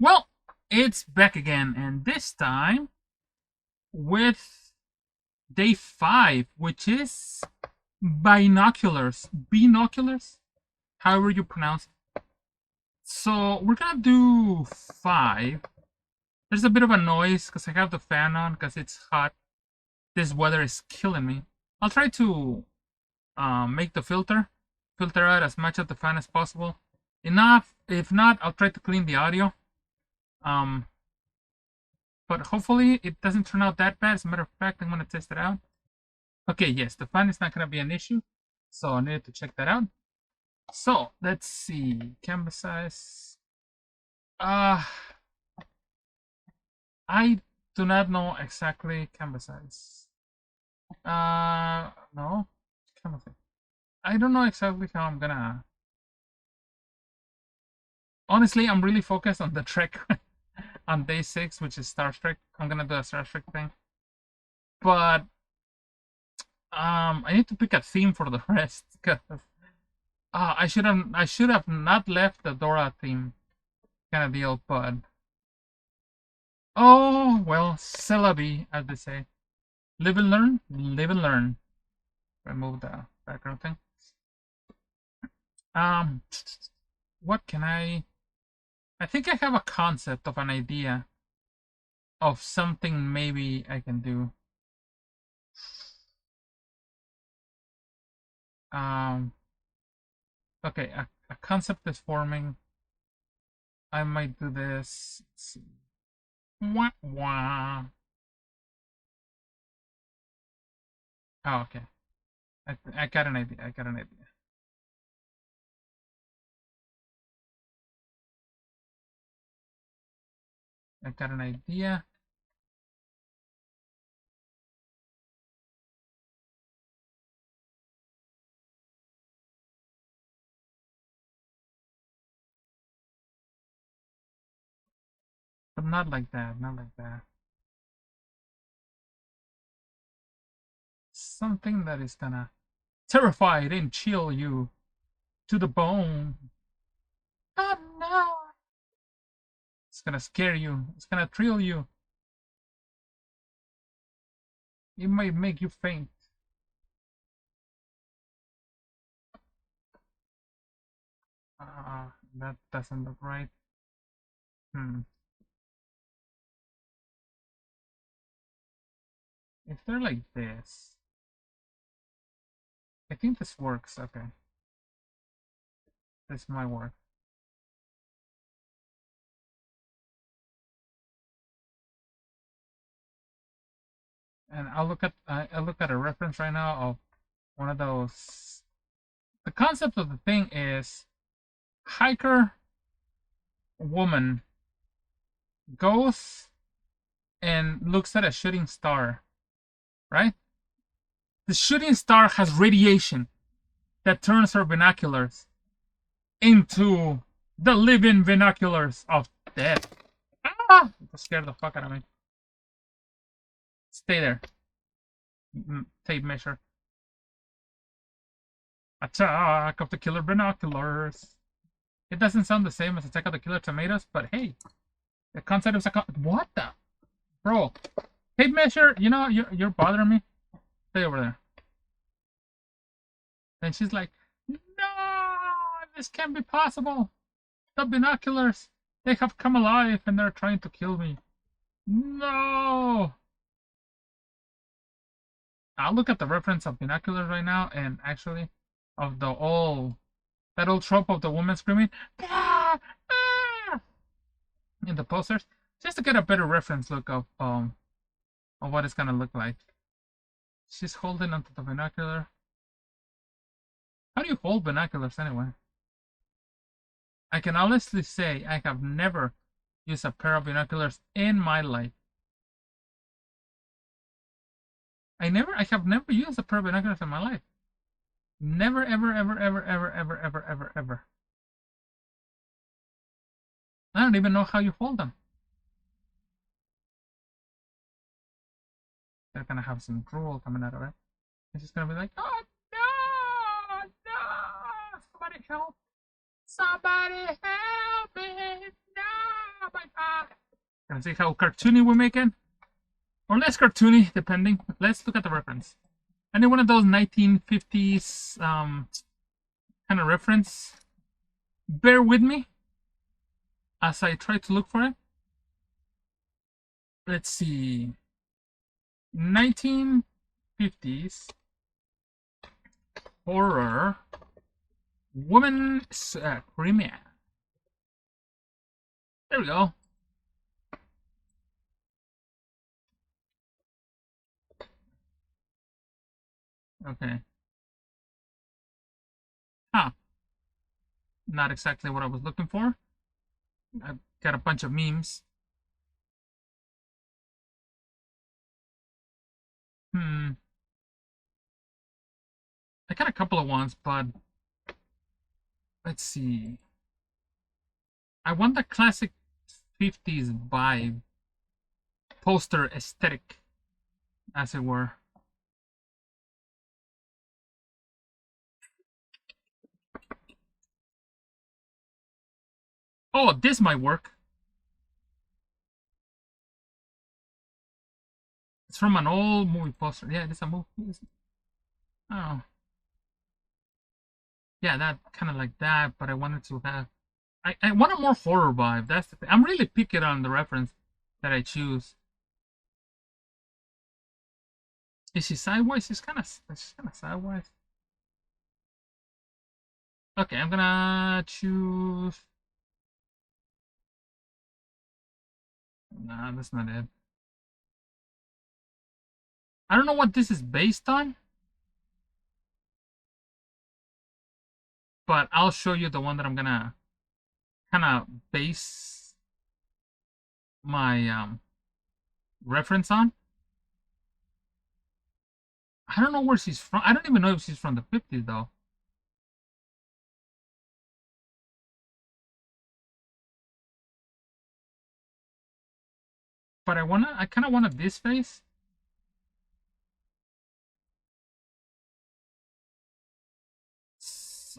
Well, it's back again, and this time with day 5, which is binoculars. Binoculars? However you pronounce it. So we're gonna do 5. There's a bit of a noise because I have the fan on because it's hot. This weather is killing me. I'll try to make the filter out as much of the fan as possible. Enough. If not, I'll try to clean the audio. Um, but hopefully it doesn't turn out that bad. As a matter of fact, I'm gonna test it out. Okay, yes, the fan is not gonna be an issue, so I needed to check that out. So let's see, canvas size. I do not know exactly canvas size. No, canvas size. I don't know exactly how I'm gonna. Honestly, I'm really focused on the trek on day 6, which is Star Trek. I'm gonna do a Star Trek thing, but I need to pick a theme for the rest because I should have not left the Dora theme kind of deal, but oh well, c'est la vie, as they say. Live and learn, live and learn. Remove the background thing. What can I think I have a concept of an idea of something maybe I can do. Okay, a concept is forming. I might do this. Let's see. Wah, wah. Oh, okay. I got an idea. I got an idea. I got an idea. But not like that. Not like that. Something that is gonna terrify and chill you to the bone. Oh no! It's gonna scare you. It's gonna thrill you. It might make you faint. That doesn't look right. If they're like this, I think this works. Okay. This might work. And I'll look at a reference right now of one of those. The concept of the thing is hiker woman goes and looks at a shooting star, right? The shooting star has radiation that turns her binoculars into the living binoculars of death. Ah! That scared the fuck out of me. Stay there. Tape measure. Attack of the Killer Binoculars. It doesn't sound the same as Attack of the Killer Tomatoes, but hey, the concept is what the, bro? Tape measure. You know you're bothering me. Stay over there. And she's like, no, this can't be possible. The binoculars, they have come alive and they're trying to kill me. No. I'll look at the reference of binoculars right now, and actually, of that old trope of the woman screaming ah, ah, in the posters, just to get a better reference look of what it's gonna look like. She's holding onto the binocular. How do you hold binoculars anyway? I can honestly say I have never used a pair of binoculars in my life. I have never used a pair of binoculars in my life. Never, ever, ever, ever, ever, ever, ever, ever, ever. I don't even know how you hold them. They're gonna have some drool coming out of it. It's just gonna be like, oh no, no, somebody help me, no, my Gonna see how cartoony we make it, or less cartoony, depending. Let's look at the reference. Any one of those 1950s kind of reference. Bear with me as I try to look for it. Let's see. 1950s horror woman premiere. There we go. Okay. Huh. Not exactly what I was looking for. I've got a bunch of memes. I got a couple of ones, but let's see. I want the classic 50s vibe, poster aesthetic, as it were. Oh, this might work. It's from an old movie poster. Yeah, it's a movie. Oh. Yeah, that kind of like that, but I wanted to have... I want a more horror vibe. That's the thing. I'm really picky on the reference that I choose. Is she sideways? She's kind of sideways. Okay, I'm gonna choose... Nah, that's not it. I don't know what this is based on, but I'll show you the one that I'm gonna kind of base my reference on. I don't know where she's from. I don't even know if she's from the 50s though. But I kind of wanted this face.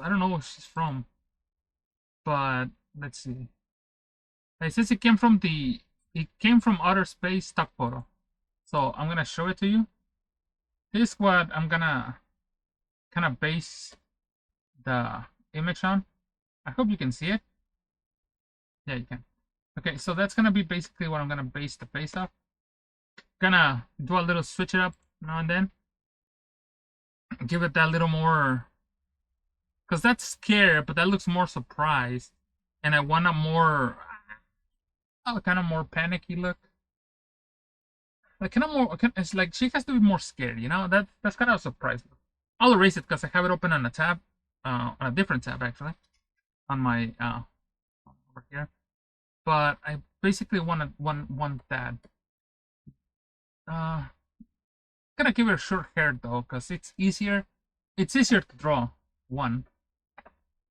I don't know where she's from, but let's see. It says it came from outer space stock photo. So I'm gonna show it to you. This is what I'm gonna kind of base the image on. I hope you can see it. Yeah, you can. Okay, so that's gonna be basically what I'm gonna base the face off. Gonna do a little switch it up now and then. Give it that little more, because that's scared, but that looks more surprised, and I want a more, kind of more panicky look. Like kind of more, it's like she has to be more scared, you know. That's kind of a surprise. I'll erase it because I have it open on a tab, on a different tab actually, on my over here. But I basically want that. Gonna give her short hair though, because it's easier. It's easier to draw one,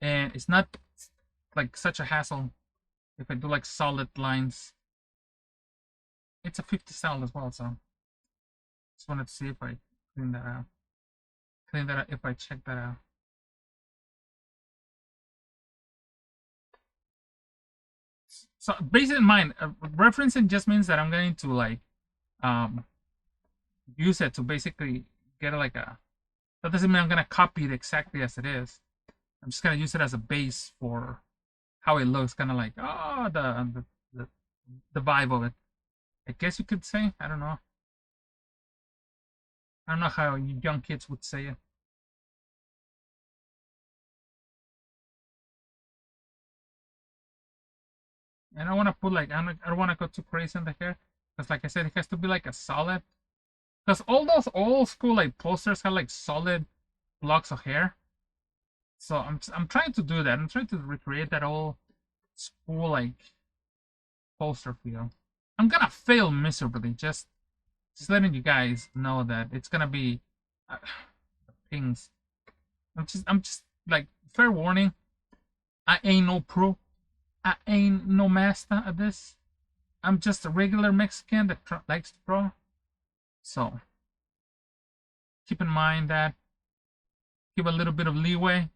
and it's not like such a hassle if I do like solid lines. It's a 50 style as well, so just wanted to see if I clean that out. If I check that out. So basically in mind, referencing just means that I'm going to like use it to basically get like a... That doesn't mean I'm gonna copy it exactly as it is. I'm just gonna use it as a base for how it looks, kind of like the vibe of it. I guess you could say. I don't know. I don't know how young kids would say it. And I want to put like, I don't want to go too crazy in the hair, because like I said, it has to be like a solid. Because all those old school like posters have like solid blocks of hair. So I'm trying to do that. I'm trying to recreate that old school like poster feel. I'm gonna fail miserably. Just letting you guys know that it's gonna be things. I'm just like, fair warning. I ain't no pro. I ain't no master at this. I'm just a regular Mexican that likes to draw. So keep in mind that. Give a little bit of leeway.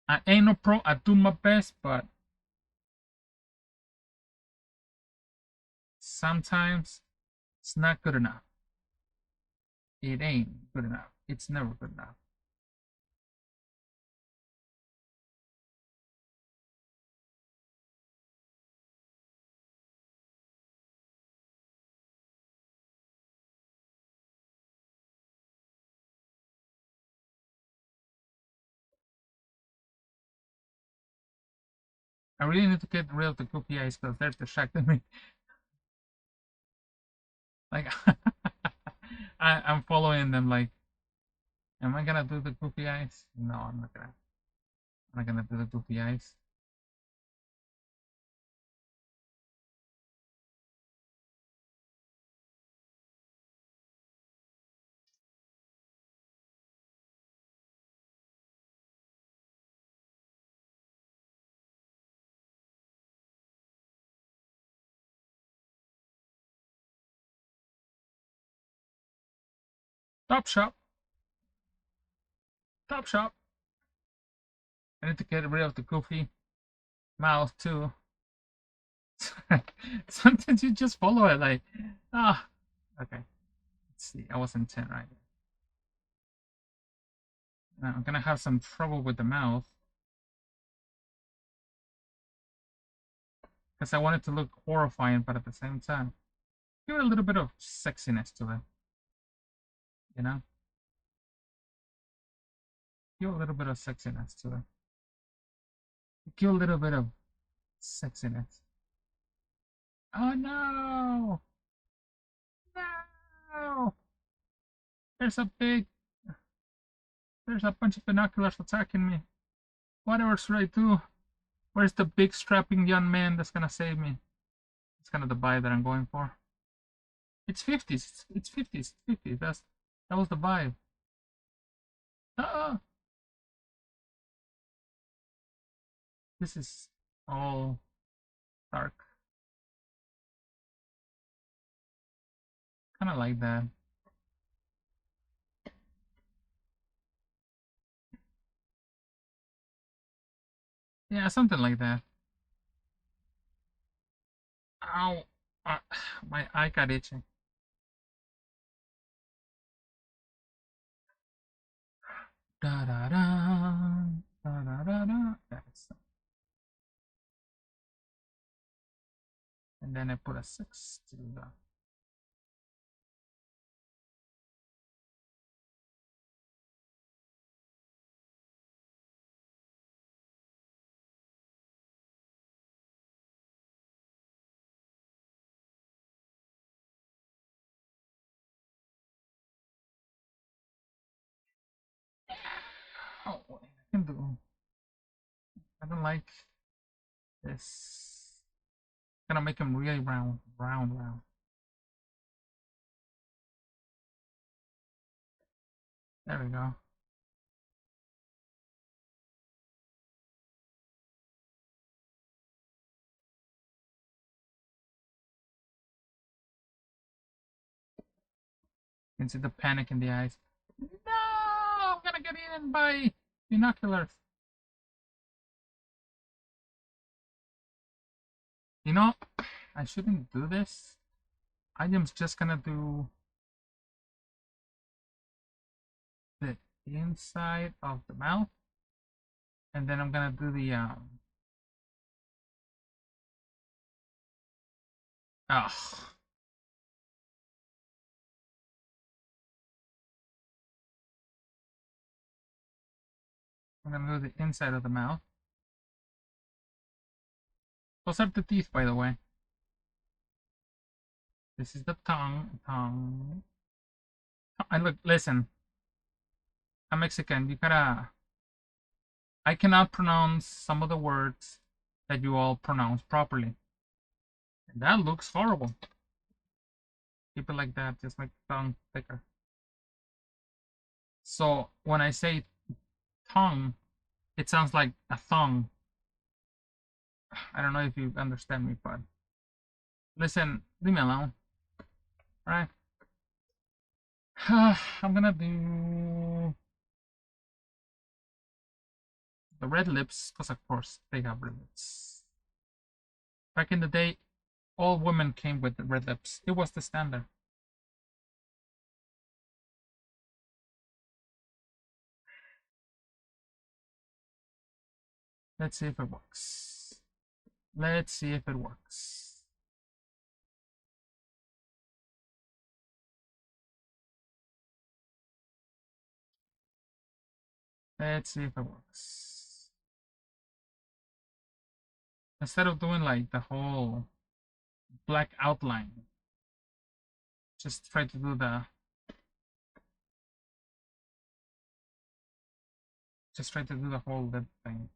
I ain't no pro. I do my best, but Sometimes it's not good enough. It ain't good enough. It's never good enough. I really need to get rid of the goofy eyes because they're distracting me. Like, I'm following them. Like, am I gonna do the goofy eyes? No, I'm not gonna. I'm not gonna do the goofy eyes. Top shop. Top shop. I need to get rid of the goofy mouth too. Sometimes you just follow it like, ah, okay. Let's see. I was in 10 right. Now I'm gonna have some trouble with the mouth because I want it to look horrifying, but at the same time, give it a little bit of sexiness to it. You know, give a little bit of sexiness to it. Give a little bit of sexiness. Oh no! No! There's a big. There's a bunch of binoculars attacking me. Whatever should I do? Where's the big strapping young man that's gonna save me? It's kind of the vibe that I'm going for. It's 50s. It's 50s. 50s. That was the vibe. Ah! This is all dark. Kind of like that. Yeah, something like that. Ow! My eye got itching. Da da da da da da da. That's, and then I put a 6 to the. Oh, I can do. I don't like this. Gonna make him really round, round, round. There we go. You can see the panic in the eyes. No, I'm gonna get eaten by binoculars. You know, I shouldn't do this. I am just gonna do the inside of the mouth, and then I'm gonna do the oh, I'm gonna do the inside of the mouth. Those are the teeth, by the way. This is the tongue. Tongue. And look, listen. I'm Mexican. You gotta. I cannot pronounce some of the words that you all pronounce properly. And that looks horrible. Keep it like that. Just make the tongue thicker. So when I say tongue, it sounds like a thong. I don't know if you understand me, but listen, leave me alone. Alright. I'm gonna do the red lips, because of course they have red lips. Back in the day, All women came with red lips. It was the standard. Let's see if it works. Let's see if it works. Let's see if it works. Instead of doing like the whole black outline, just try to do the whole lip thing.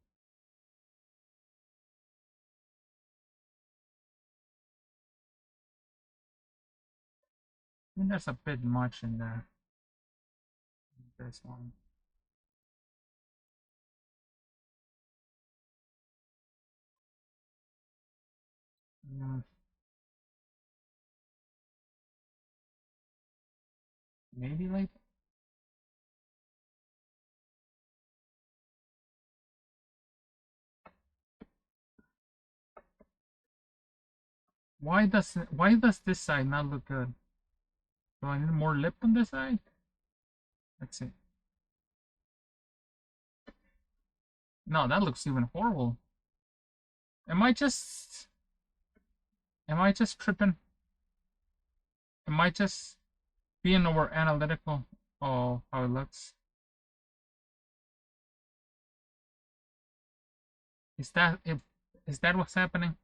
I think there's a bit much in there. This one. Maybe like why does this side not look good? Do I need more lip on this side? Let's see. No, that looks even horrible. Am I just tripping? Am I just being over analytical? Oh, how it looks. Is that what's happening?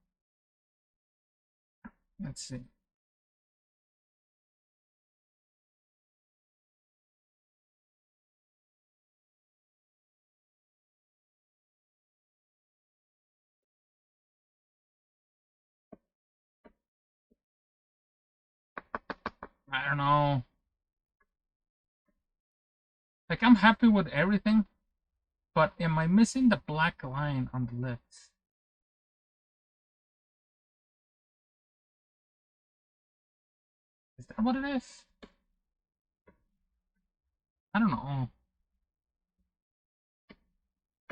Let's see. I don't know. Like I'm happy with everything, but am I missing the black line on the lips? Is that what it is? I don't know.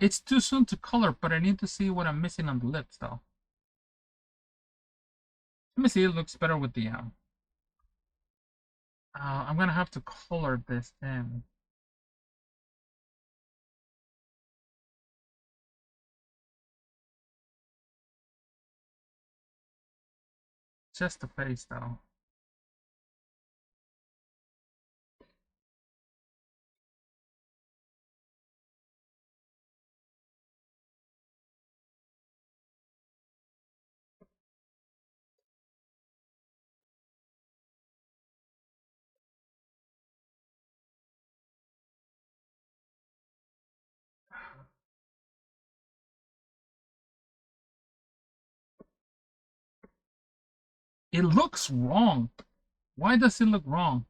It's too soon to color, but I need to see what I'm missing on the lips though. Let me see, it looks better with the I'm gonna have to color this in. Just the face though. It looks wrong. Why does it look wrong?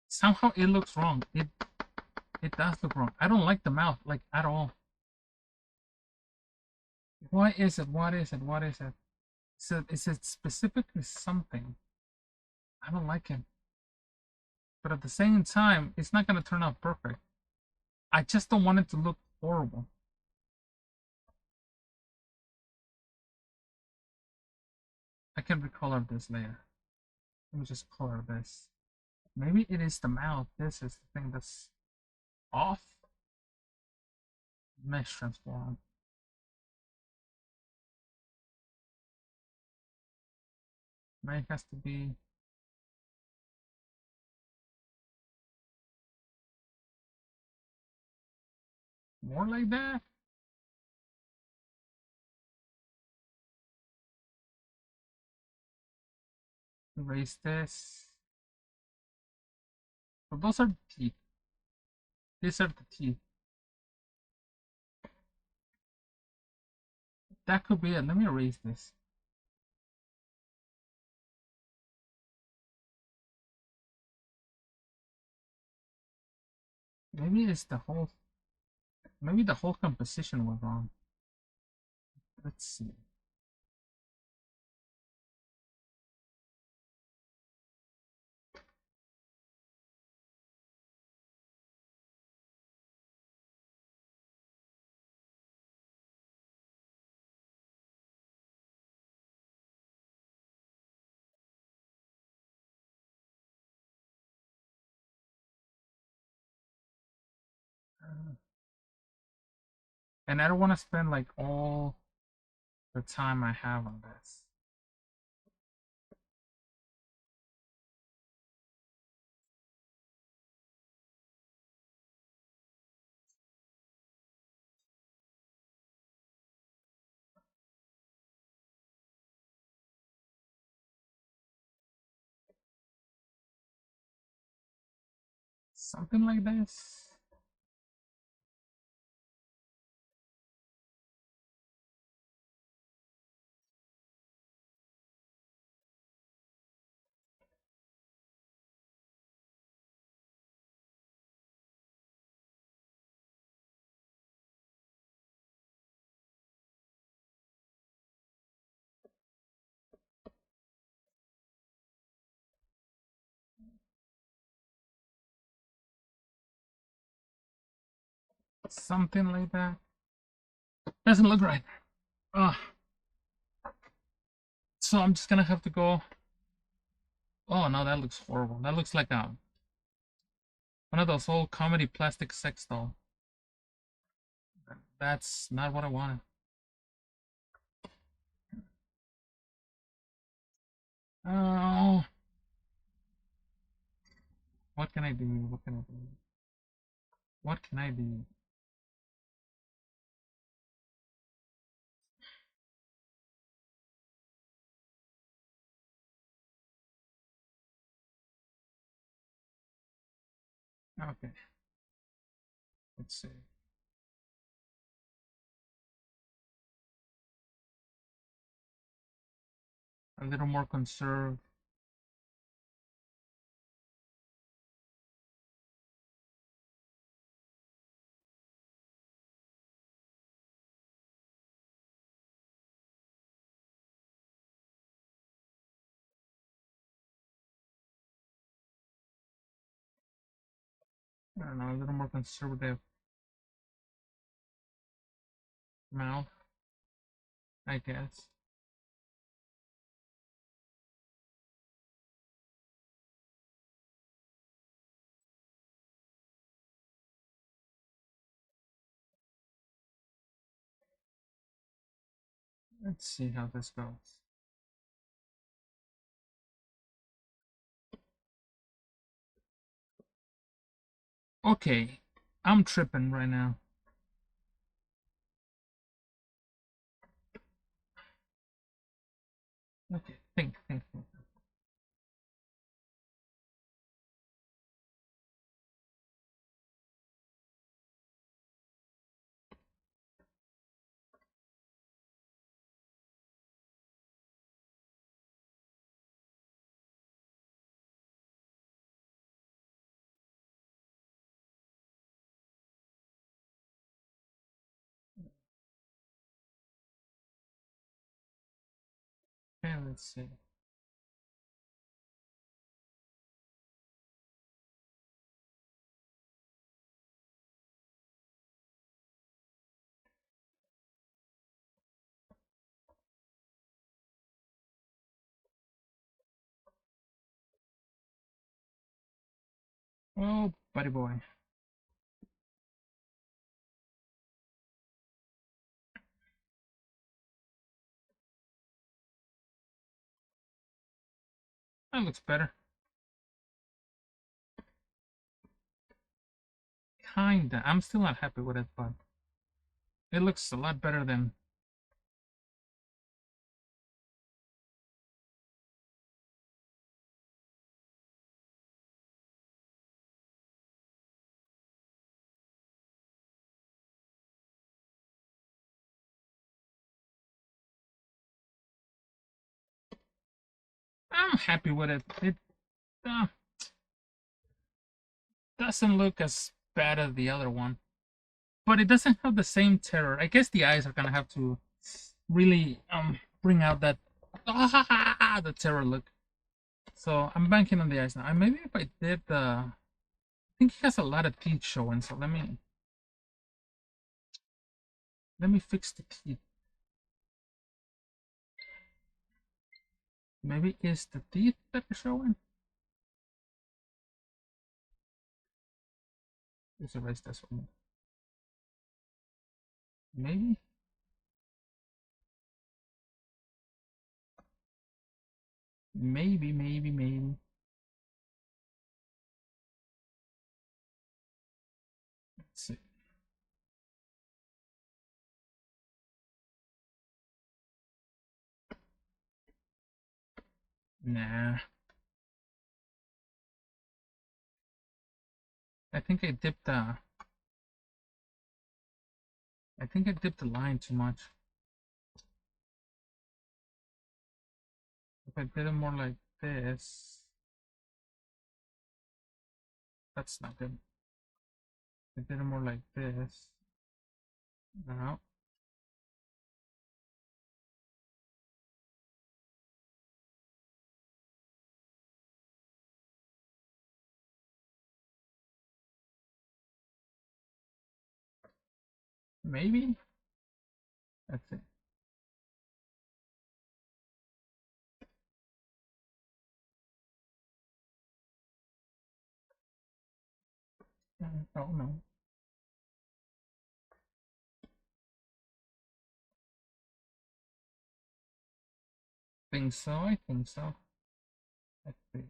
Somehow it looks wrong. It does look wrong. I don't like the mouth, like, at all. Why is it? What is it? What is it? Is it specifically something? I don't like it. But at the same time, it's not going to turn out perfect. I just don't want it to look horrible. I can recolor this later. Let me just color this. Maybe it is the mouth. This is the thing that's off. Mesh transform. Maybe it has to be more like that. Erase this. So those are the teeth. These are the teeth. That could be it. Let me erase this. Maybe it's the whole. Maybe the whole composition was wrong. Let's see. And I don't want to spend like all the time I have on this. Something like this. Something like that. Doesn't look right. Ugh. So I'm just gonna have to go. Oh no, that looks horrible. That looks like one of those old comedy plastic sex doll. That's not what I wanted. Oh, what can I do? What can I do? What can I do? Okay, let's see. A little more conserved. I don't know, a little more conservative mouth, I guess. Let's see how this goes. Okay, I'm tripping right now. Okay, think. Okay, let's see. Oh, buddy boy. That looks better. Kinda. I'm still not happy with it, but it looks a lot better than. I'm happy with it. It uh, doesn't look as bad as the other one, but it doesn't have the same terror. I guess the eyes are gonna have to really bring out that the terror look. So I'm banking on the eyes now. And maybe if I did I think he has a lot of teeth showing. So let me fix the teeth. Maybe it's the teeth that are showing. Let's erase this one. Maybe? Maybe. Let's see. Nah. I think I dipped the line too much. If I did it more like this, that's not good. If I did it more like this. No. Maybe? That's it. Oh no. Think so, I think so. Let's see.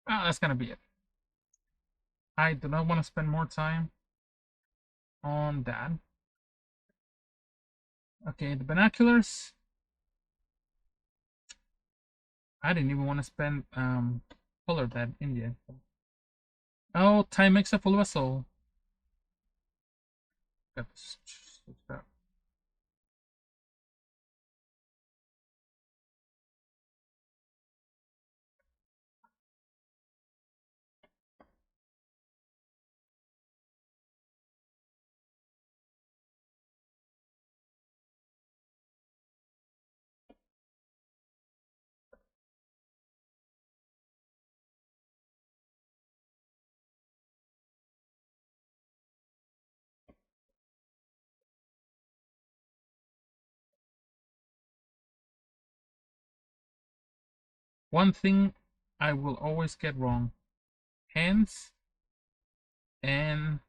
Ah, that's gonna be it. I do not want to spend more time on that. Okay, the binoculars. I didn't even want to spend color that in yet. Oh, time makes a fool of a soul. Got this. One thing I will always get wrong: hands and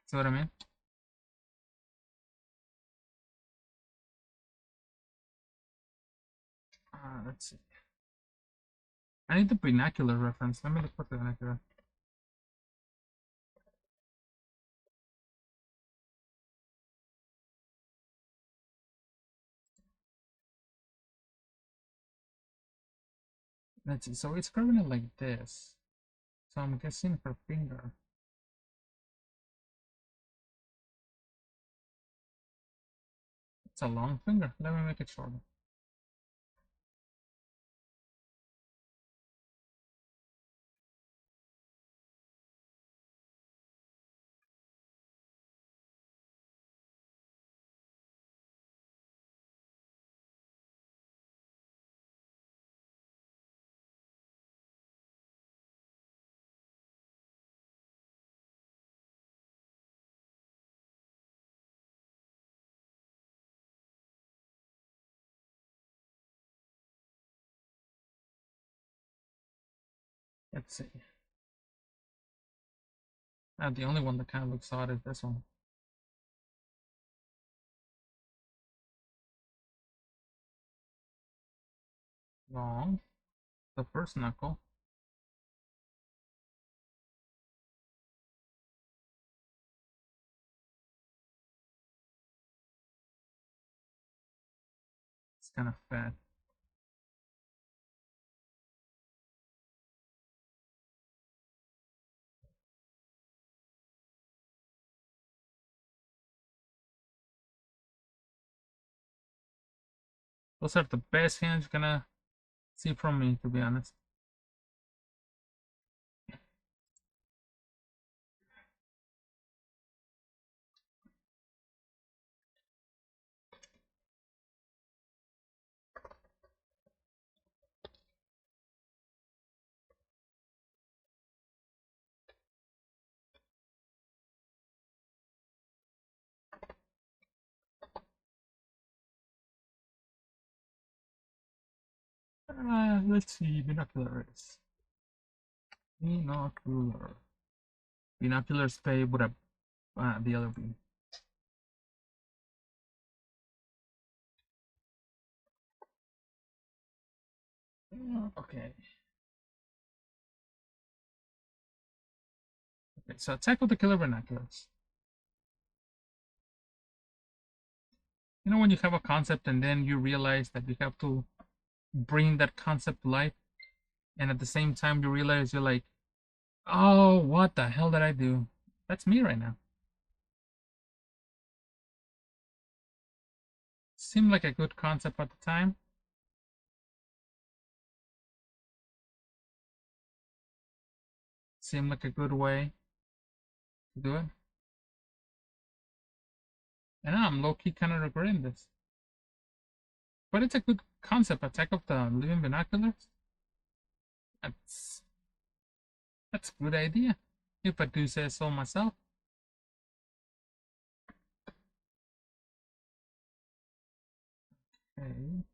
see what I mean? Let's see. I need the binocular reference. Let me look for the binocular. Let's see. So it's curving it like this. So I'm guessing her finger. It's a long finger. Let me make it shorter. Let's see. The only one that kind of looks odd is this one. Long. The first knuckle. It's kind of fat. Those are the best hands you're gonna see from me, to be honest. Let's see, binoculars. Binocular. Binoculars pay with a the other B. Okay. Okay, so Attack of the Killer Binoculars. You know when you have a concept and then you realize that you have to bring that concept to life, and at the same time you realize you're like, oh, what the hell did I do? That's me right now. Seemed like a good concept at the time. Seemed like a good way to do it. And now I'm low-key kind of regretting this. But it's a good concept, Attack of the Living Binoculars. That's a good idea, if I do say so myself. Okay.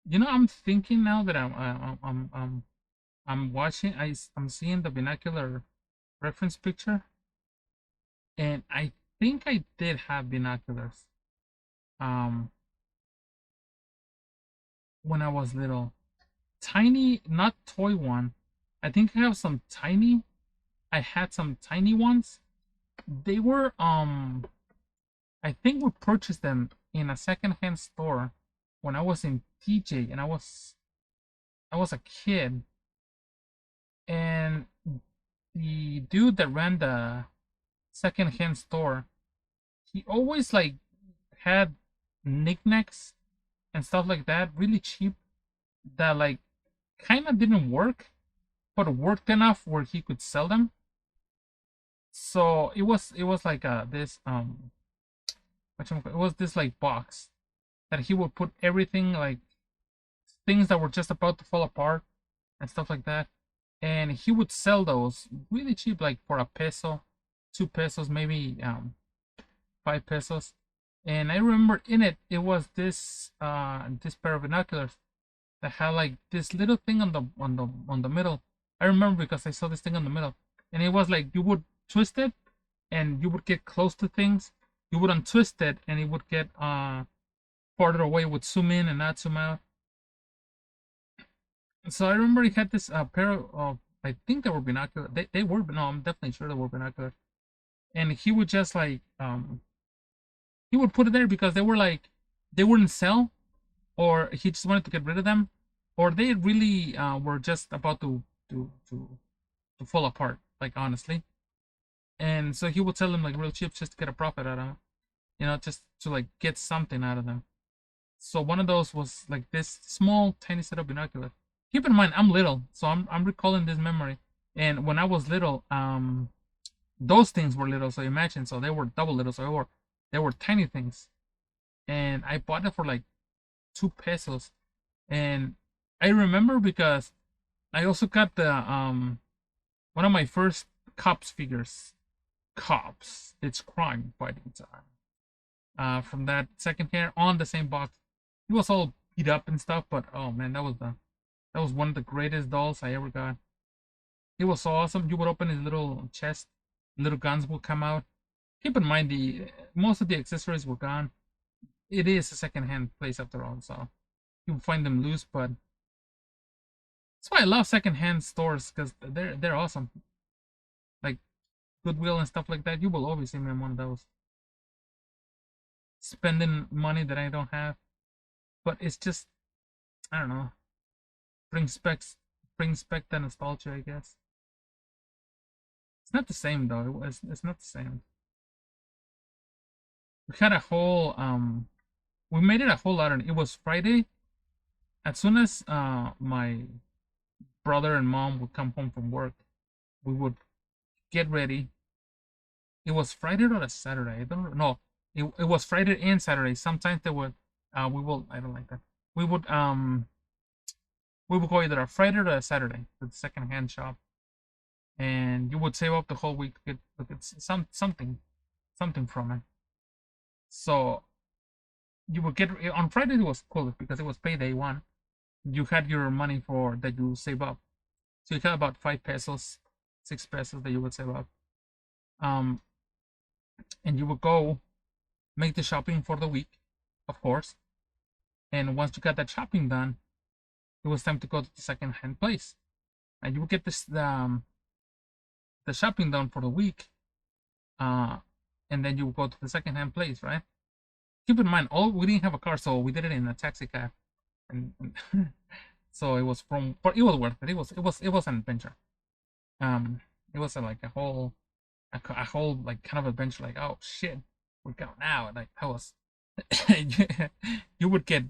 You know, I'm thinking now that I'm watching. I'm seeing the binocular reference picture, and I think I did have binoculars. Um, when I was little, tiny, not toy one. I think I have some tiny. I had some tiny ones. They were I think we purchased them in a secondhand store when I was in TJ, and I was a kid, and the dude that ran the secondhand store, he always like had knickknacks and stuff like that, really cheap, that like kind of didn't work, but worked enough where he could sell them. So it was like this it was this like box that he would put everything, like things that were just about to fall apart and stuff like that, and he would sell those really cheap, like for a peso, 2 pesos, maybe 5 pesos. And I remember in it, it was this pair of binoculars that had like this little thing on the middle. I remember because I saw this thing on the middle, and it was like you would twist it, and you would get close to things. You would untwist it, and it would get farther away. It would zoom in and not zoom out. So I remember he had this pair of, I think they were binoculars. They were, no, I'm definitely sure they were binoculars. And he would just like he would put it there because they were like they wouldn't sell, or he just wanted to get rid of them, or they really were just about to fall apart, like honestly. And so he would sell them like real cheap just to get a profit out of them, just to like get something out of them. So one of those was like this small, tiny set of binoculars. Keep in mind, I'm little, so I'm recalling this memory. And when I was little, those things were little. So imagine, so they were double little. So they were tiny things, and I bought it for like 2 pesos. And I remember because I also got the one of my first cops figures. Cops, it's crime fighting time. From that second hair on the same box. He was all beat up and stuff, but oh man, that was one of the greatest dolls I ever got. It was so awesome. You would open his little chest, little guns would come out. Keep in mind the most of the accessories were gone. It is a second-hand place after all, so you will find them loose. But that's why I love second-hand stores, because they're awesome. Like Goodwill and stuff like that. You will always see me in one of those. Spending money that I don't have, but it's just, I don't know, brings back the nostalgia, I guess. It's not the same though. It's not the same. We had a whole we made it a whole lot. It was Friday. As soon as my brother and mom would come home from work, we would get ready. It was Friday or a Saturday. I don't know. It was Friday and Saturday. Sometimes they would we will I don't like that. We would go either a Friday or a Saturday to the second hand shop, and you would save up the whole week to get something from it. So you would get on Friday. It was cool because it was payday one. You had your money for that you save up. So you had about 5 pesos, 6 pesos that you would save up. Um, and you would go make the shopping for the week, of course. And once you got that shopping done, it was time to go to the second-hand place. And you would get this the shopping done for the week, uh, and then you would go to the second-hand place, right? Keep in mind, all we didn't have a car, so we did it in a taxi cab, and so it was but it was worth it. It was an adventure. Um, it was like a whole like kind of adventure. Like, oh shit, we're going out. Like that was you would get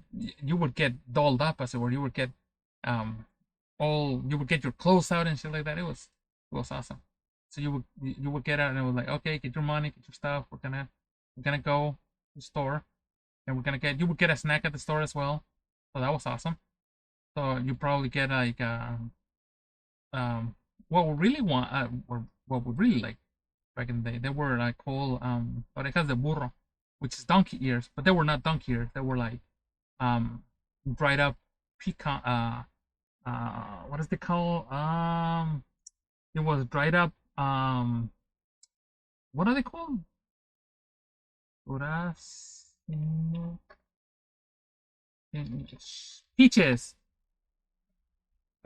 dolled up, as it were. You would get um you would get your clothes out and shit like that. It was awesome. So you would get out and it was like, okay, get your money, get your stuff. We're gonna go to the store, and you would get a snack at the store as well. So that was awesome. So you probably get like what we really want, or what we really like back in the day. They were like called orejas de burro, which is donkey ears, but they were not donkey ears. They were like um dried up pecan. What is it called? It was dried up. What are they called? Durazno. Peaches.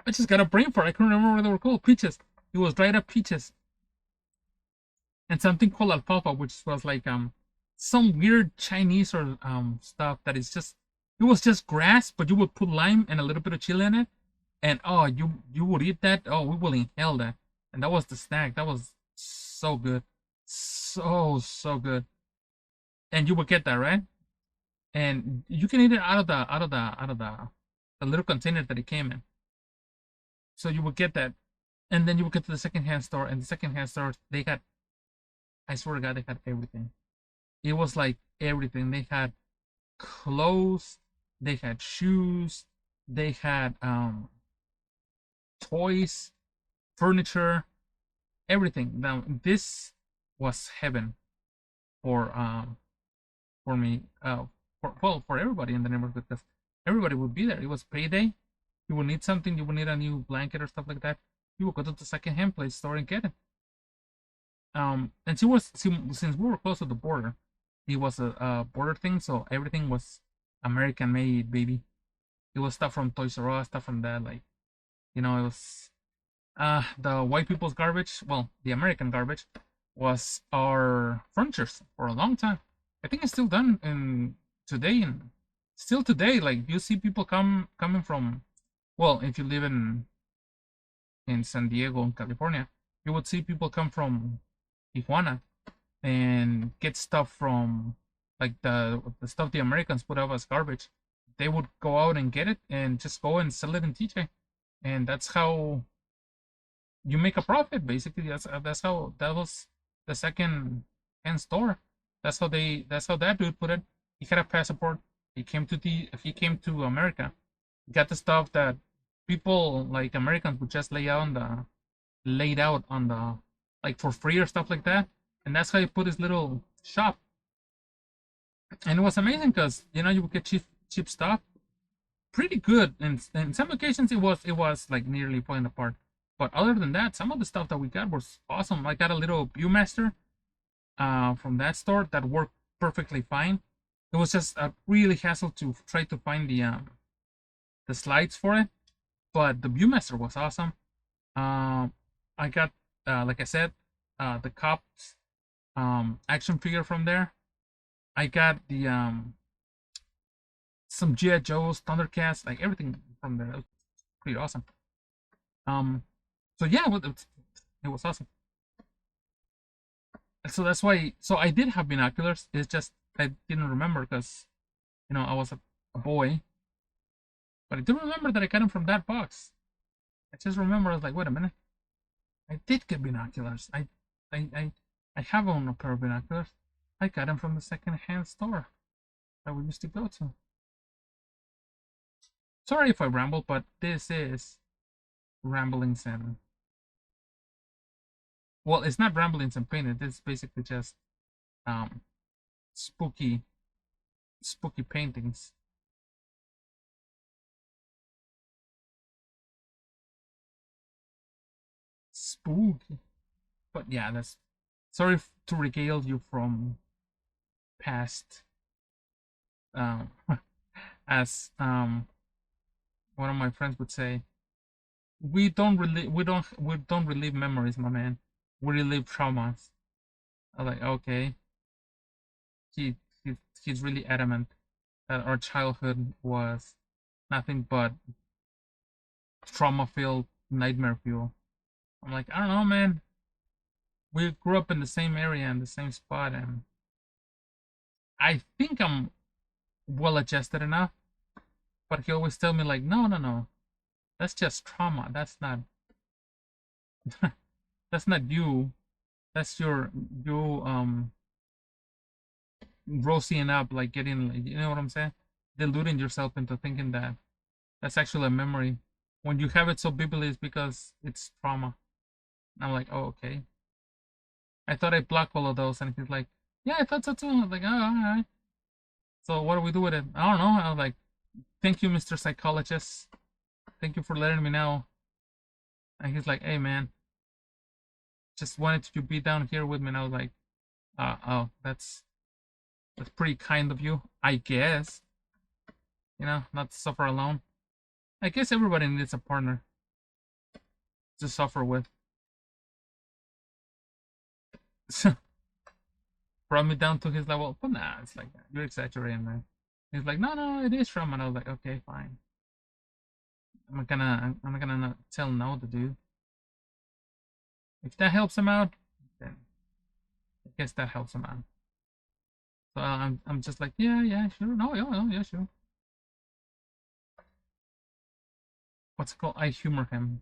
I just got a brain fart. I couldn't remember what they were called. Peaches. It was dried up peaches. And something called alfalfa, which was like some weird Chinese or stuff that is just it was just grass, but you would put lime and a little bit of chili in it, and oh, you would eat that. Oh, we will inhale that, and that was the snack. That was so good, so good. And you would get that, right, and you can eat it out of the little container that it came in. So you would get that, and then you would get to the secondhand store, and the secondhand store they had, I swear to God, they had everything. It was like everything. They had clothes, they had shoes, they had toys, furniture, everything. Now this was heaven for me, for everybody in the neighborhood, because everybody would be there. It was payday. You would need something, you would need a new blanket or stuff like that. You would go to the second-hand place store and get it. And since we were close to the border, it was a border thing, so everything was American made, baby. It was stuff from Toys R Us, stuff from that, like, it was the white people's garbage. Well, the American garbage was our furnitures for a long time. I think it's still done in today, and still today, like you see people coming from, well, if you live in San Diego, in California, you would see people come from Tijuana and get stuff from, like, the stuff the Americans put out as garbage. They would go out and get it and just go and sell it in TJ, and that's how you make a profit. Basically, that's how that was the second hand store. That's how that dude put it. He had a passport. He came to America, got the stuff that people like Americans would just laid out on the, like, for free or stuff like that, and that's how he put his little shop. And it was amazing because you would get cheap stuff, pretty good, and in some occasions it was like nearly falling apart. But other than that, some of the stuff that we got was awesome. I got a little Viewmaster from that store that worked perfectly fine. It was just a really hassle to try to find the slides for it, but the Viewmaster was awesome. I got, like I said, the cops action figure from there. I got the some GI Joes, Thundercats, like everything from there. It was pretty awesome. So yeah, it was awesome. So that's why. So I did have binoculars. It's just I didn't remember because I was a boy. But I do remember that I got them from that box. I just remember I was like, wait a minute, I did get binoculars. I have owned a pair of binoculars. I got them from the second-hand store that we used to go to. Sorry if I ramble, but this is ramblings and, well, it's not ramblings and painted. It's basically just spooky paintings. Spooky. But yeah, that's sorry to regale you from past um as one of my friends would say, we don't relive memories, my man. We relive traumas. I'm like, okay. He, he he's really adamant that our childhood was nothing but trauma filled nightmare fuel. I'm like, I don't know, man. We grew up in the same area and the same spot, and I think I'm well adjusted enough. But he always tell me like, no, no, no, that's just trauma. That's not that's not you. That's you rosying up, like getting, like, you know what I'm saying? Deluding yourself into thinking that that's actually a memory. When you have it so vividly, it's because it's trauma. And I'm like, oh, okay. I thought I blocked all of those, and he's like, yeah, I thought so too. I was like, oh, all right. So what do we do with it? I don't know. I was like, thank you, Mr. Psychologist. Thank you for letting me know. And he's like, hey, man, just wanted to be down here with me. And I was like, oh, that's pretty kind of you, I guess. You know, not to suffer alone. I guess everybody needs a partner to suffer with. Brought me down to his level, but nah, it's like, you're exaggerating, man. He's like, no, no, it is from, and I was like, okay, fine. I'm not gonna not tell no to do. If that helps him out, then I guess that helps him out. So I'm just like, yeah, yeah, sure, no, yeah, no, yeah, sure. What's it called? I humor him.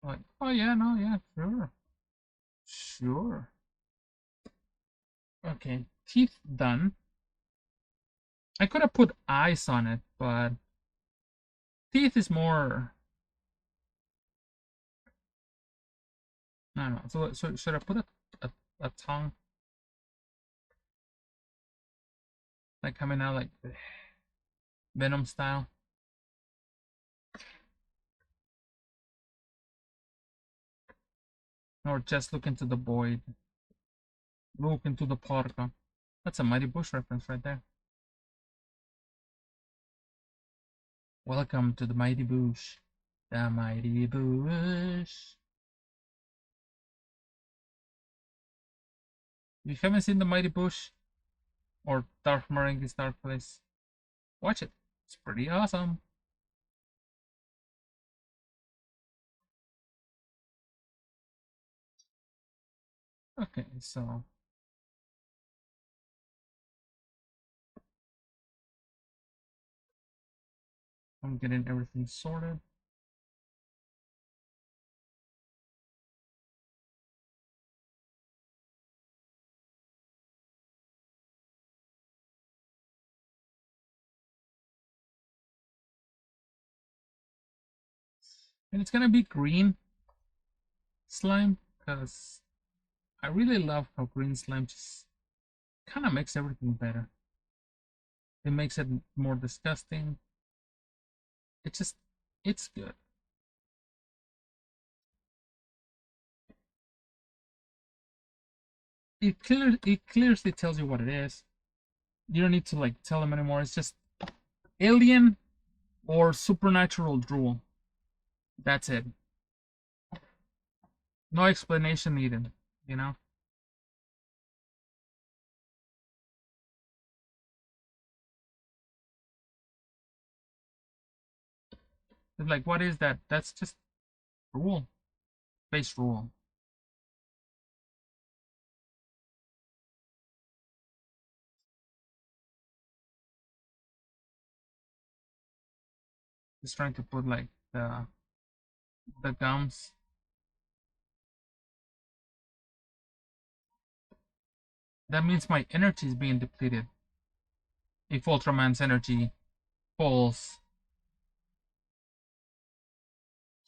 Like, oh yeah, no, yeah, sure, sure. Okay, teeth done. I could have put eyes on it, but teeth is more. I don't know. So should I put a tongue like coming out like Venom style, or just look into the void, look into the porco? That's a Mighty Bush reference right there. Welcome to the Mighty Bush, the Mighty Bush. If you haven't seen the Mighty Bush or Dark Merengue's Dark Place, watch it. It's pretty awesome. Okay, so I'm getting everything sorted. And it's gonna be green slime because I really love how green slime just kind of makes everything better. It makes it more disgusting. It just, it's good. It clearly tells you what it is. You don't need to like tell them anymore. It's just alien or supernatural drool. That's it. No explanation needed. You know. It's like, what is that? That's just rule, base rule. Just trying to put like the gums. That means my energy is being depleted. If Ultraman's energy falls,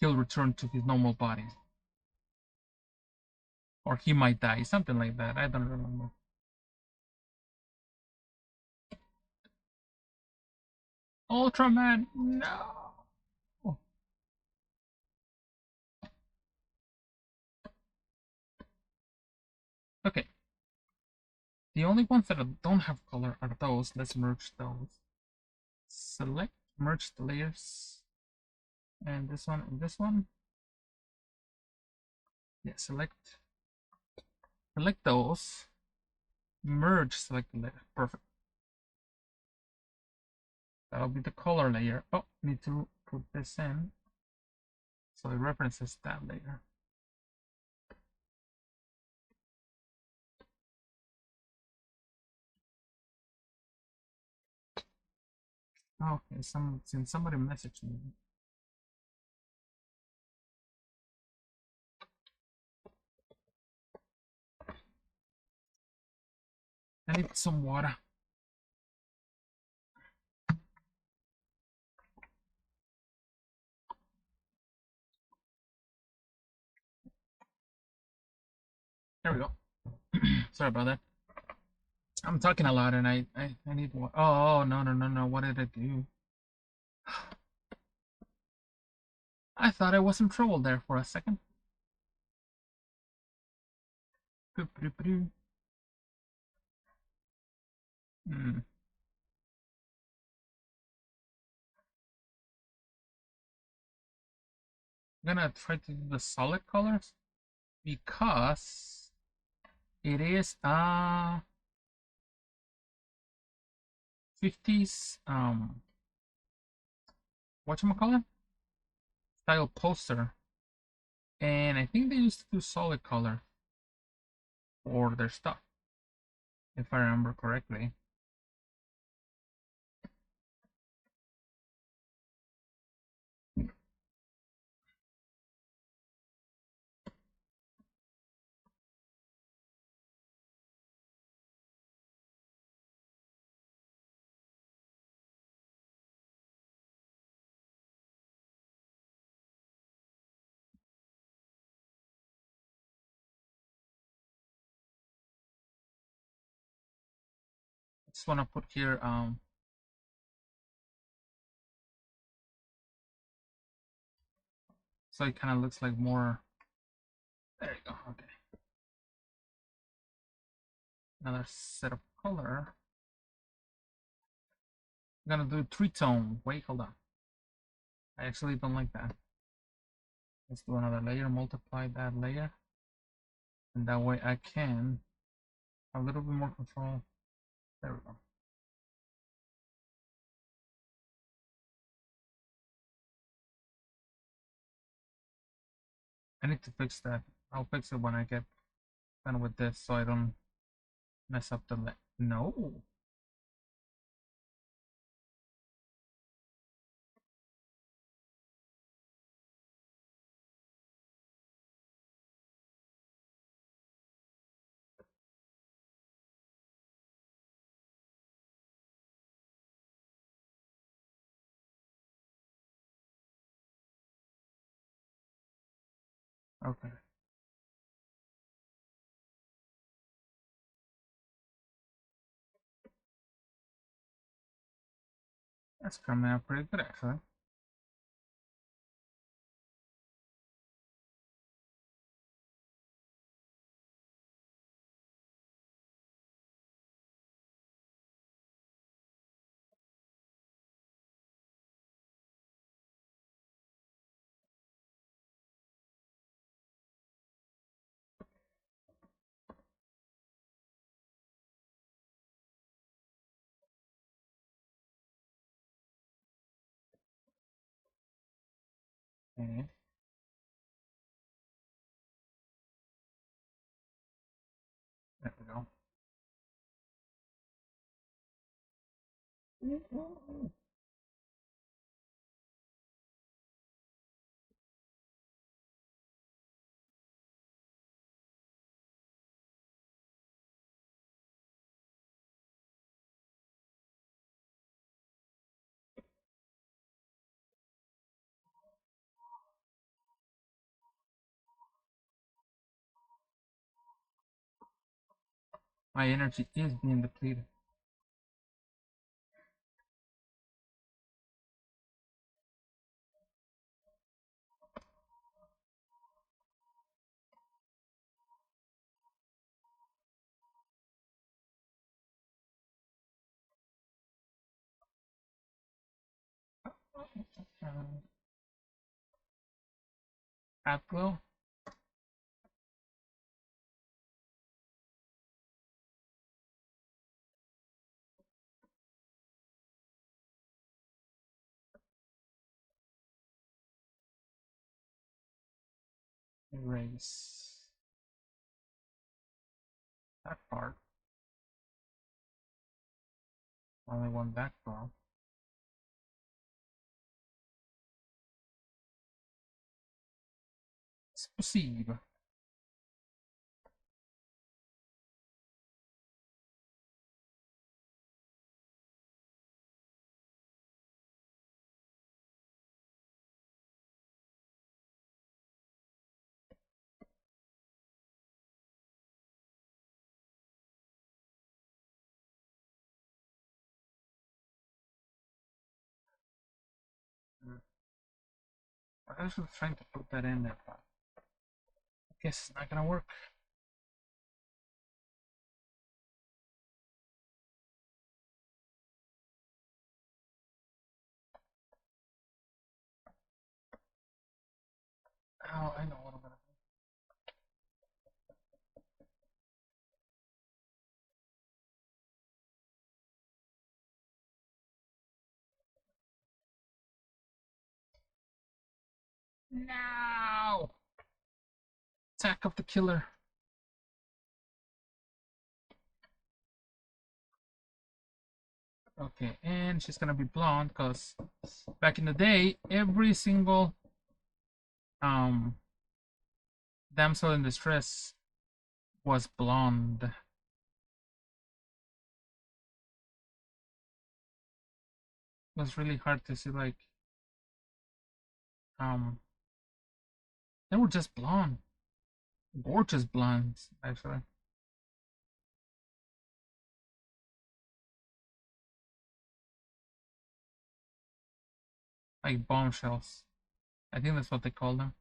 he'll return to his normal body. Or he might die, something like that. I don't remember. Ultraman, no! Okay. The only ones that don't have color are those. Let's merge those. Select, merge the layers. And this one and this one. Yeah, select those. Merge, select the layer. Perfect. That'll be the color layer. Oh, need to put this in so it references that layer. Okay, since somebody messaged me. I need some water. There we go. Sorry about that. I'm talking a lot and I need water. Oh, no. What did I do? I thought I was in trouble there for a second. Hmm. I'm gonna try to do the solid colors because it is 50s whatchamacallit style poster, and I think they used to do solid color for their stuff, if I remember correctly. Just want to put here so it kind of looks like more. There you go. Okay, another set of color. I'm gonna do three-tone. Wait, hold on. I actually don't like that. Let's do another layer, multiply that layer, and that way I can have a little bit more control. There we go. I need to fix that. I'll fix it when I get done with this so I don't mess up the no. Okay. That's coming out pretty good actually. Okay. There we go. My energy is being depleted. Path glow. Erase that part. Only one back glow. Let's proceed. I was trying to put that in there, but I guess it's not gonna work. Oh, I know what I'm gonna do. No! Attack of the killer. Okay, and she's gonna be blonde because back in the day, every single damsel in distress was blonde. It was really hard to see, like, they were just blonde. Gorgeous blondes, actually. Like bombshells. I think that's what they call them.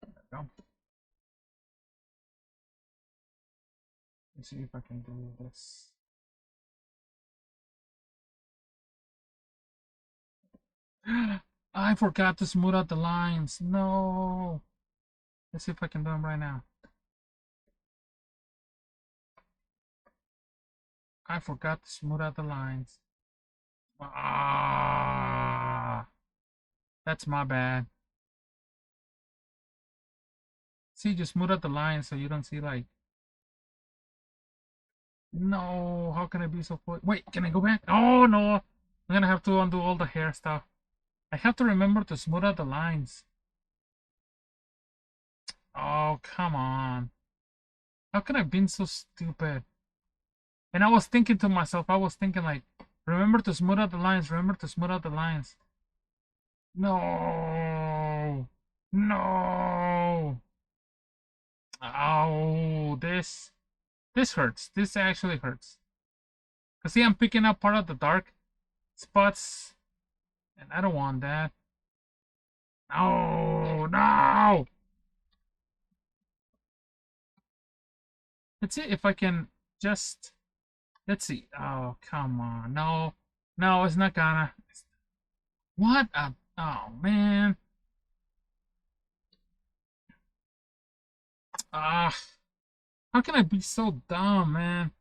There we go. Let's see if I can do this. I forgot to smooth out the lines. No. Let's see if I can do them right now. I forgot to smooth out the lines. Ah, that's my bad. See, just smooth out the lines so you don't see, like. No, how can I be so quick? Wait, can I go back? Oh no, I'm gonna have to undo all the hair stuff. I have to remember to smooth out the lines. Oh, come on. How can I have been so stupid? And I was thinking to myself, I was thinking like, remember to smooth out the lines, remember to smooth out the lines. No. No. Oh, this hurts. This actually hurts. Cause see, I'm picking up part of the dark spots, and I don't want that. No, no. Let's see if I can just. Let's see. Oh, come on. No, no, it's not gonna. What? Oh man. Ah, how can I be so dumb, man?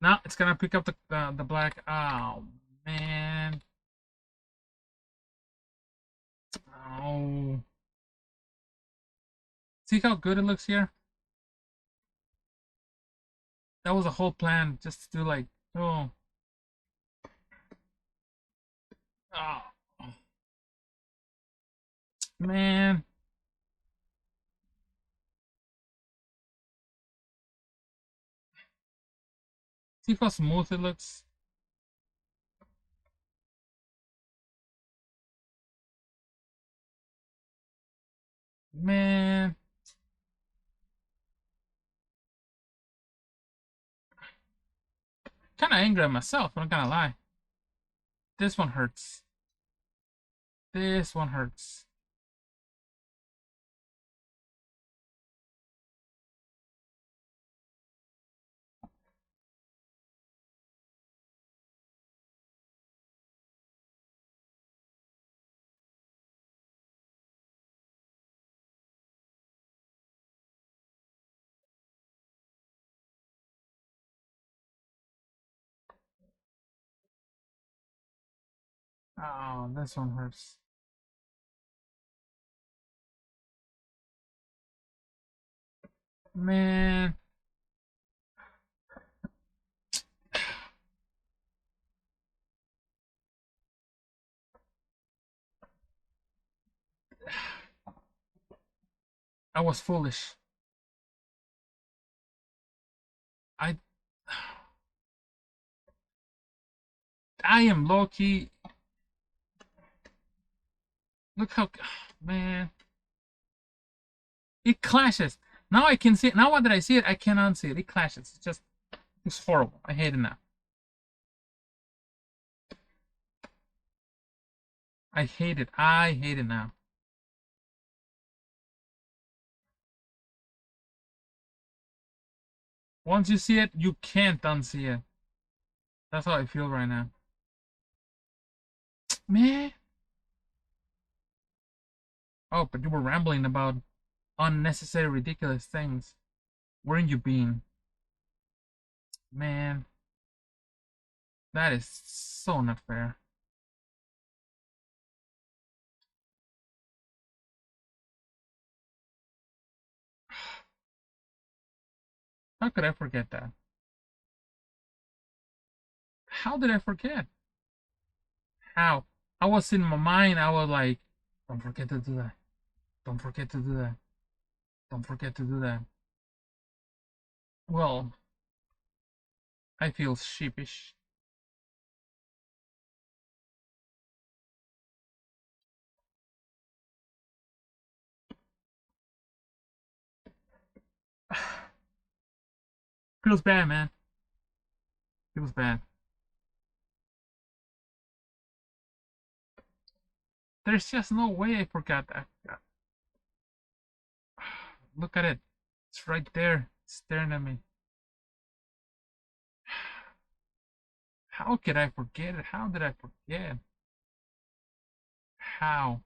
Now it's gonna pick up the black. Oh man. Oh. See how good it looks here? That was a whole plan just to do like, oh, oh man. See how smooth it looks? Man. Kind of angry at myself, I'm not gonna lie. This one hurts. This one hurts. Oh, this one hurts. Man. I was foolish. I I am low key. Look how, man. It clashes. Now I can see it. Now that I see it, I cannot see it. It clashes. It's horrible. I hate it now. I hate it. I hate it now. Once you see it, you can't unsee it. That's how I feel right now. Man. Oh, but you were rambling about unnecessary, ridiculous things. Weren't you being? Man. That is so not fair. How could I forget that? How did I forget? How? I was in my mind, I was like, don't forget to do that. Don't forget to do that. Don't forget to do that. Well, I feel sheepish. Feels bad, man. Feels bad. There's just no way I forgot that. Look at it. It's right there, staring at me. How could I forget it? How did I forget? How?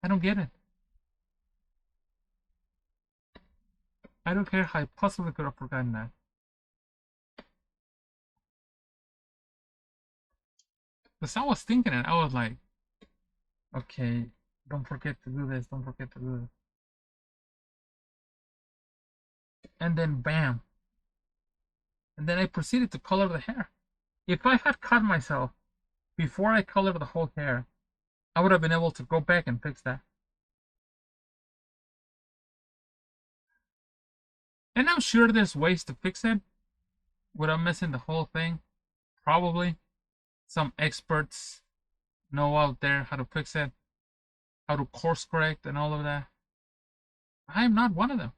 I don't get it. I don't care how I possibly could have forgotten that. Because I was thinking it, I was like, okay, don't forget to do this, don't forget to do this. And then bam. And then I proceeded to color the hair. If I had cut myself before I colored the whole hair, I would have been able to go back and fix that. And I'm sure there's ways to fix it without messing the whole thing. Probably. Some experts know out there how to fix it, how to course correct and all of that. I am not one of them.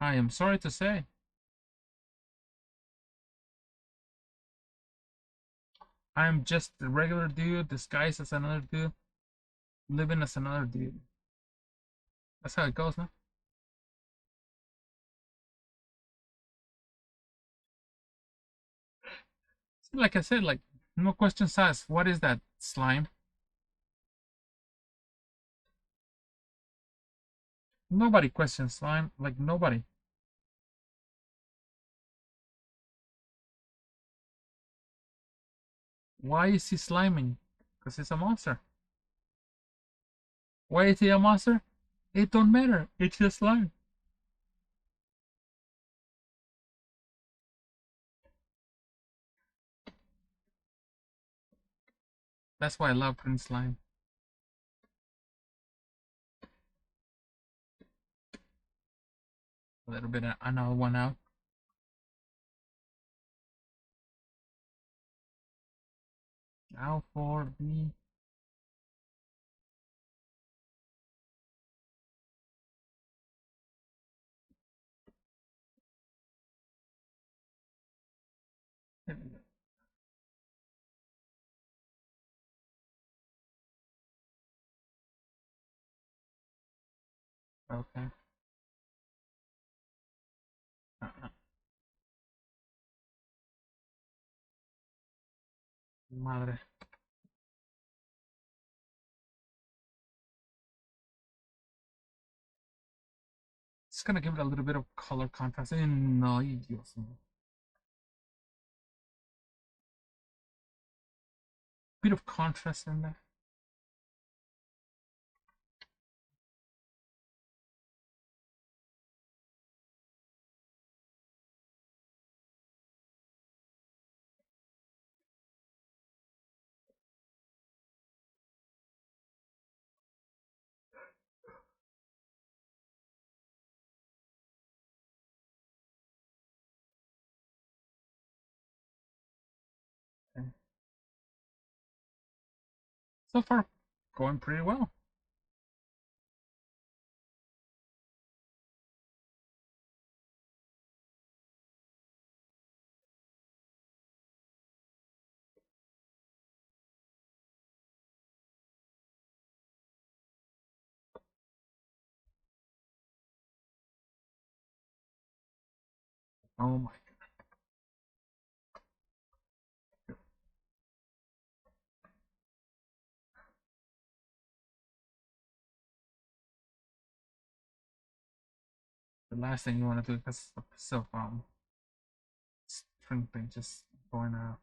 I am sorry to say. I am just a regular dude disguised as another dude, living as another dude. That's how it goes, man. Like I said, like no questions asked. What is that slime? Nobody questions slime. Like nobody. Why is he sliming? Because he's a monster. Why is he a monster? It don't matter. It's just slime. That's why I love green slime. A little bit of another one out. Now for the there we go. Okay. Madre. Just gonna give it a little bit of color contrast. No, Dios mío. Bit of contrast in there. Okay. So far, going pretty well. Oh my god. The last thing you want to do is so string thing just going out.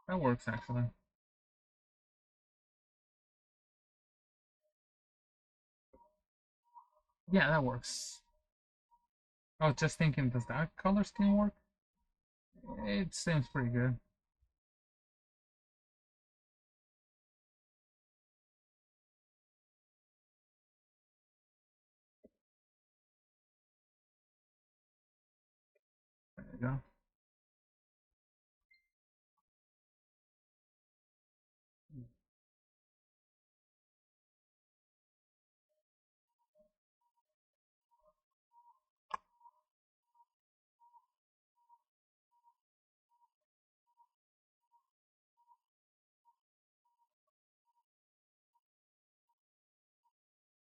That works actually. Yeah, that works. I was just thinking, does that color scheme work? It seems pretty good. There you go.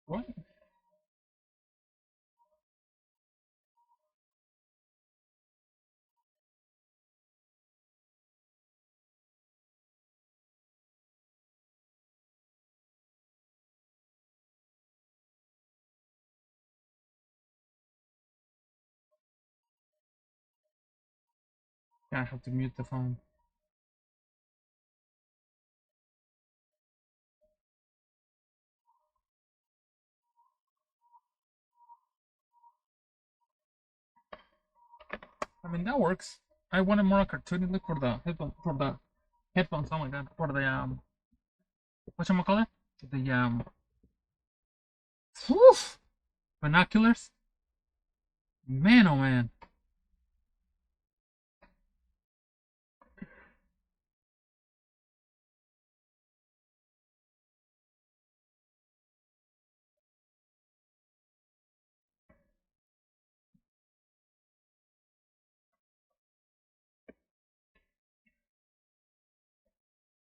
What? Yeah, I have to mute the phone. I mean, that works. I wanted more cartoony look for the headphones. Oh my god, for the whatchamacallit? The whew, binoculars. Man, oh man.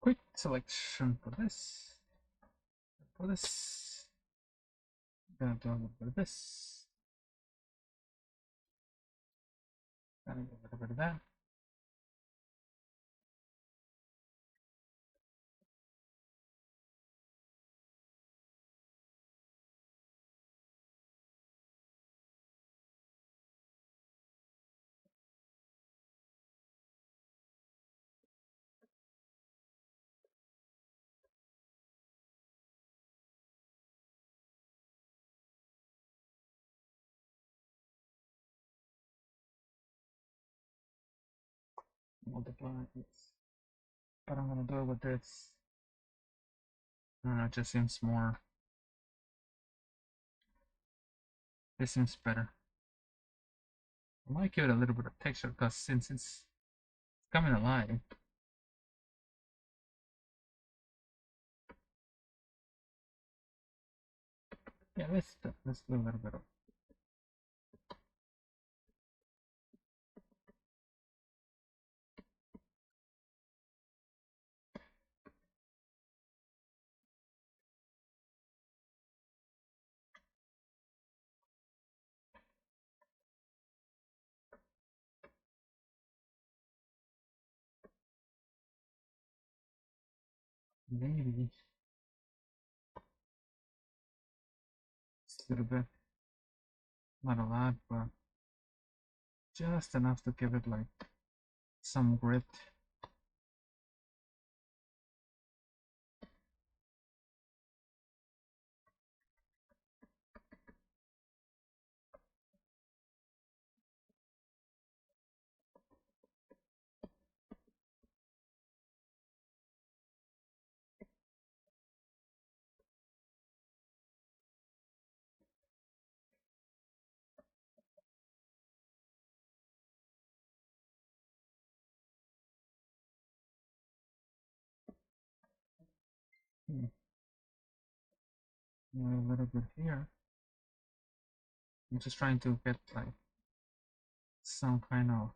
Quick selection for this. For this. gonna do a little bit of this. Gonna do a little bit of that. Multiply, yes. But I'm gonna do it with this. I don't know, it just seems more. This seems better. I might give it a little bit of texture because since it's coming alive. Yeah, let's do a little bit of. Maybe just a little bit. Not a lot, but just enough to give it like some grit. Hmm. A little bit here. I'm just trying to get like some kind of.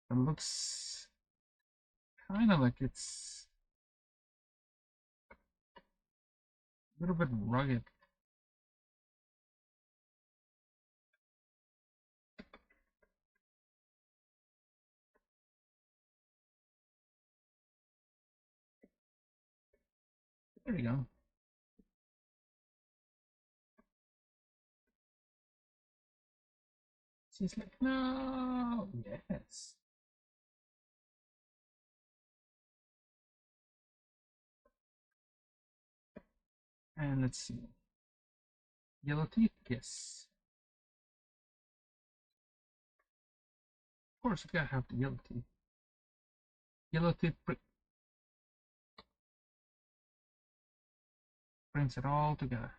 It looks kind of like it's a little bit rugged. There we go. She's like, no, yes. And let's see. Yellow teeth, yes. Of course, you gotta have the yellow teeth. Yellow teeth brings it all together.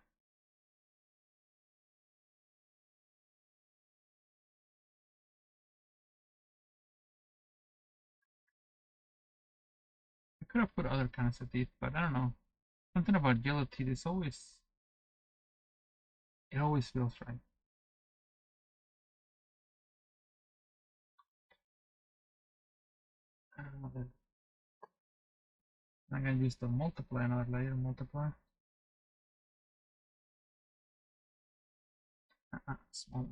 I could have put other kinds of teeth, but I don't know. Something about yellow teeth is always, it always feels right. I don't know. I'm gonna use the multiply, another layer multiply. Small.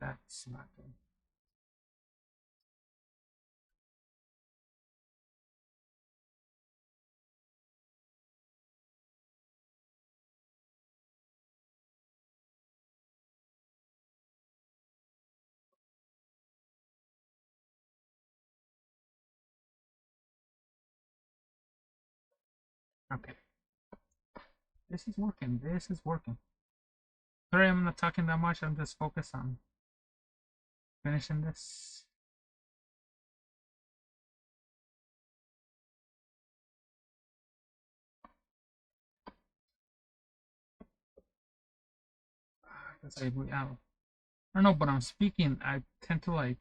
That's not good. Okay. This is working. This is working. Sorry, I'm not talking that much. I'm just focused on finishing this. Because I don't know, but I'm speaking. I tend to like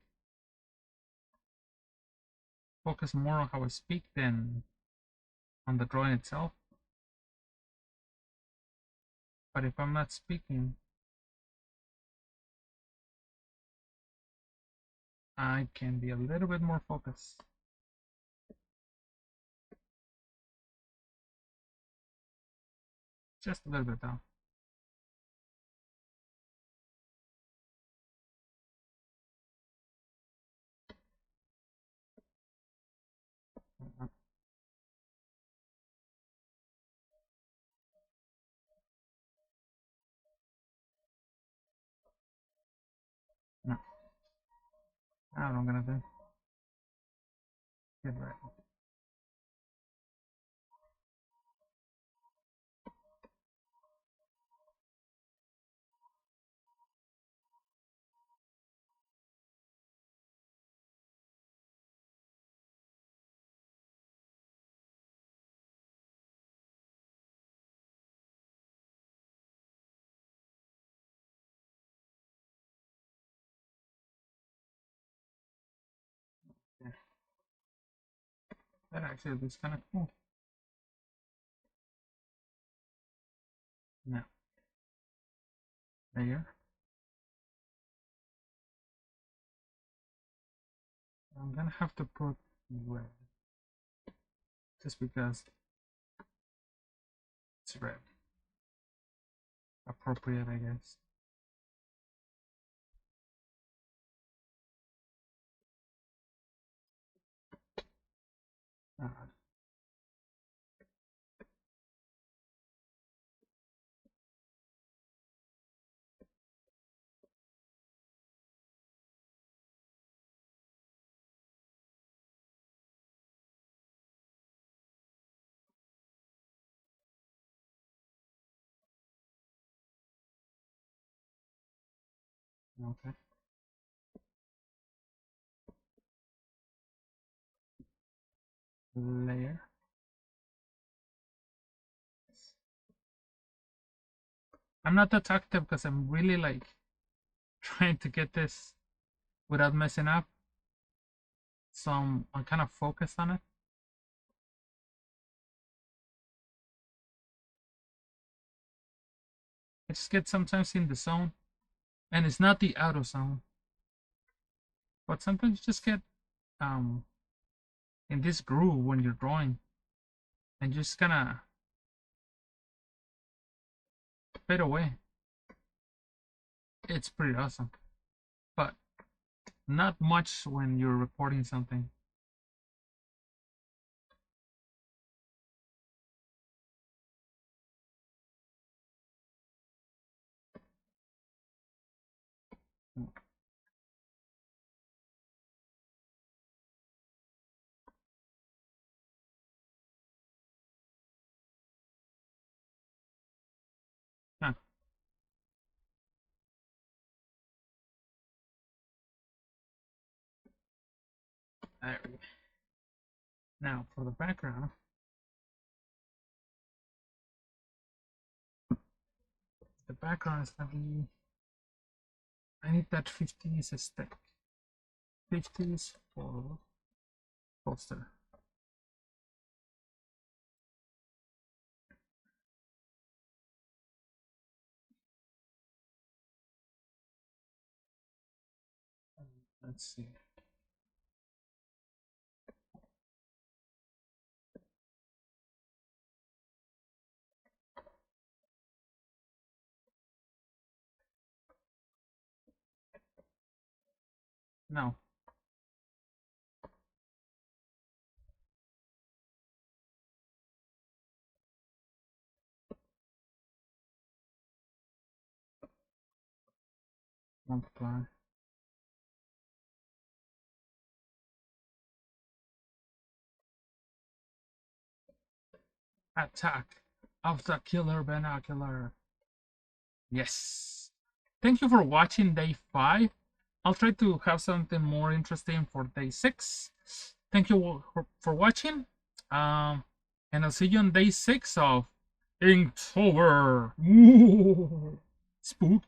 focus more on how I speak than on the drawing itself. But if I'm not speaking, I can be a little bit more focused. Just a little bit down. No. Now what I'm gonna do. Get right. Yeah. That actually looks kind of cool. Now, there. I'm gonna have to put red, just because it's red. Appropriate, I guess. Uh, okay. Layer. I'm not that talkative because I'm really like trying to get this without messing up. So I'm kind of focused on it. I just get sometimes in the zone, and it's not the out of zone, but sometimes you just get in this groove when you're drawing, and just kind of fade away. It's pretty awesome, but not much when you're recording something. Huh. There we go. Now for the background, the background is gonna be. I need that 50s aesthetic. 50s for poster. Let's see. No. Multiply. Attack of the killer binocular. Yes. Thank you for watching day 5. I'll try to have something more interesting for day 6. Thank you for watching. And I'll see you on day 6 of Inktober. Spook.